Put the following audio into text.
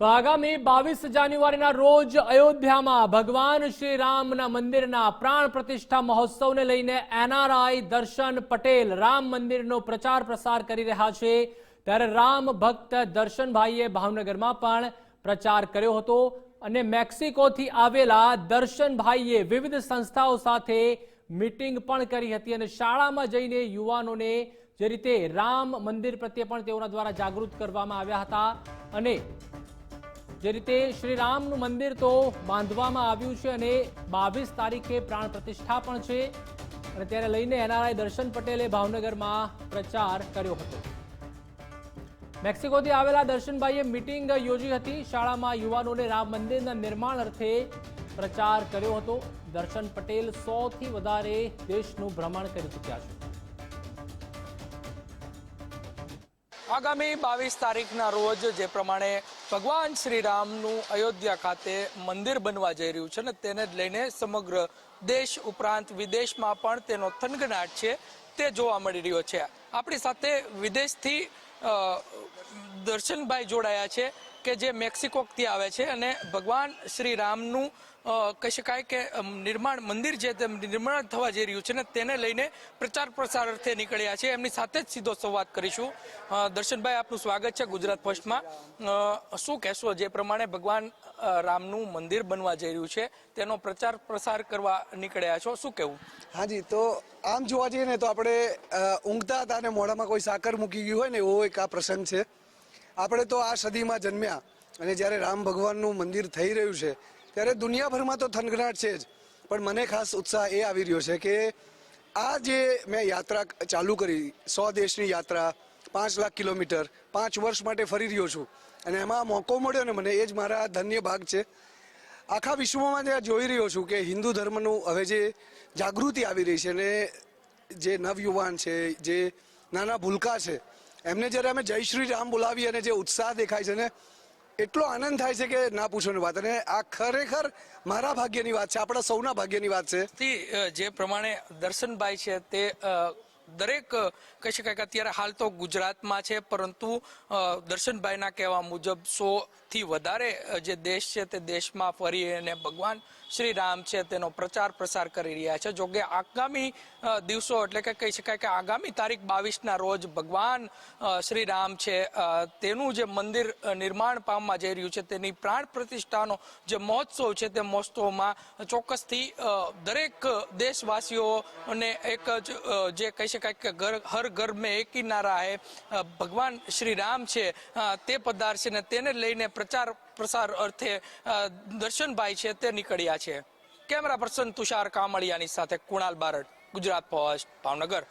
તો આગામી 22 જાન્યુઆરીના રોજ અયોધ્યામાં ભગવાન શ્રી રામના મંદિરના પ્રાણ પ્રતિષ્ઠા મહોત્સવને લઈને એનઆરઆઈ દર્શન પટેલ રામ મંદિરનો પ્રચાર પ્રસાર કરી રહ્યા છે। ત્યારે રામ ભક્ત દર્શનભાઈએ ભાવનગરમાં પણ પ્રચાર કર્યો હતો અને મેક્સિકોથી આવેલા દર્શનભાઈએ વિવિધ સંસ્થાઓ સાથે મીટિંગ પણ કરી હતી અને શાળામાં જઈને યુવાનોને જે રીતે રામ મંદિર પ્રત્યે પણ તેઓના દ્વારા જાગૃત કરવામાં આવ્યા હતા અને જે રીતે શ્રી રામનું મંદિર તો બાંધવામાં આવ્યું છે અને 22 તારીખે પ્રાણ પ્રતિષ્ઠા પણ છે અને તેને લઈને એનઆરઆઈ દર્શન પટેલે ભાવનગરમાં પ્રચાર કર્યો હતો। મેક્સિકોથી આવેલા દર્શનભાઈએ મીટિંગ યોજી હતી। શાળામાં યુવાનોને રામ મંદિરના નિર્માણ અર્થે પ્રચાર કર્યો હતો। દર્શન પટેલ 100 થી વધારે દેશનું ભ્રમણ કરી ચૂક્યા છે। આગામી 22 તારીખના રોજ જે પ્રમાણે ભગવાન શ્રી રામનું અયોધ્યા ખાતે મંદિર બનવા જઈ રહ્યું છે ને તેને જ લઈને સમગ્ર દેશ ઉપરાંત વિદેશમાં પણ તેનો થનગનાટ છે તે જોવા મળી રહ્યો છે। આપણી સાથે વિદેશથી દર્શનભાઈ જોડાયા છે કે જે મેક્સિકોથી આવે છે અને ભગવાન શ્રી રામનું કહી શકાય કે નિર્માણ મંદિર છે તે નિર્માણ થવા જઈ રહ્યું છે ને તેને લઈને પ્રચાર પ્રસાર અર્થે નીકળ્યા છે। એમની સાથે જ સીધો સંવાદ કરીશું। દર્શનભાઈ, આપનું સ્વાગત છે ગુજરાત ફર્સ્ટમાં। શું કહેશો, જે પ્રમાણે ભગવાન રામનું મંદિર બનવા જઈ રહ્યું છે તેનો પ્રચાર પ્રસાર કરવા નીકળ્યા છો, શું કહેવું? હાજી, તો આમ જોવા જઈએ ને તો આપણે ઊંઘતા હતા અને મોઢામાં કોઈ સાકર મૂકી ગયું હોય ને એવો એક આ પ્રસંગ છે। આપણે તો આ સદીમાં જન્મ્યા અને જ્યારે રામ ભગવાનનું મંદિર થઈ રહ્યું છે ત્યારે દુનિયાભરમાં તો થનગનાટ છે જ, પણ મને ખાસ ઉત્સાહ એ આવી રહ્યો છે કે આ જે મેં યાત્રા ચાલુ કરી 100 દેશની યાત્રા 5 લાખ કિલોમીટર 5 વર્ષ માટે ફરી રહ્યો છું અને એમાં મોકો મળ્યો ને મને, એ જ મારા ધન્ય ભાગ છે। આખા વિશ્વમાં જે જોઈ રહ્યો છું કે હિન્દુ ધર્મનું હવે જે જાગૃતિ આવી રહી છે અને જે નવયુવાન છે, જે નાના ભૂલકા છે, એમને જ્યારે અમે જય શ્રી રામ બોલાવી અને જે ઉત્સાહ દેખાય છે ને, એટલો આનંદ થાય છે કે ના પૂછોની વાત। અને આ ખરેખર મારા ભાગ્યની વાત છે, આપણા સૌના ભાગ્યની વાત છે। જે પ્રમાણે દર્શનભાઈ છે તે દરેક કહી શકાય કે અત્યારે હાલ તો ગુજરાતમાં છે, પરંતુ દર્શનભાઈના કહેવા મુજબ 100 થી વધારે જે દેશ છે તે દેશમાં ફરી અને ભગવાન શ્રી રામ છે તેનો પ્રચાર પ્રસાર કરી રહ્યા છે। જોકે આગામી દિવસો એટલે કે કહી શકાય કે આગામી તારીખ 22ના રોજ ભગવાન શ્રી રામ છે તેનું જે મંદિર નિર્માણ પામવા જઈ રહ્યું છે તેની પ્રાણ પ્રતિષ્ઠાનો જે મહોત્સવ છે તે મહોત્સવમાં ચોક્કસથી દરેક દેશવાસીઓને એક જ જે કહી શકાય કે હર ઘર મેં એક ही नारा है ભગવાન શ્રી રામ છે તે પધારશે ને તેને લઈને પ્રચાર પ્રસાર અર્થે દર્શનભાઈ છે તે નીકળ્યા છે। કેમેરા પર્સન તુષાર કામળિયાની સાથે કુણાલ બારડ, ગુજરાત ફર્સ્ટ, ભાવનગર।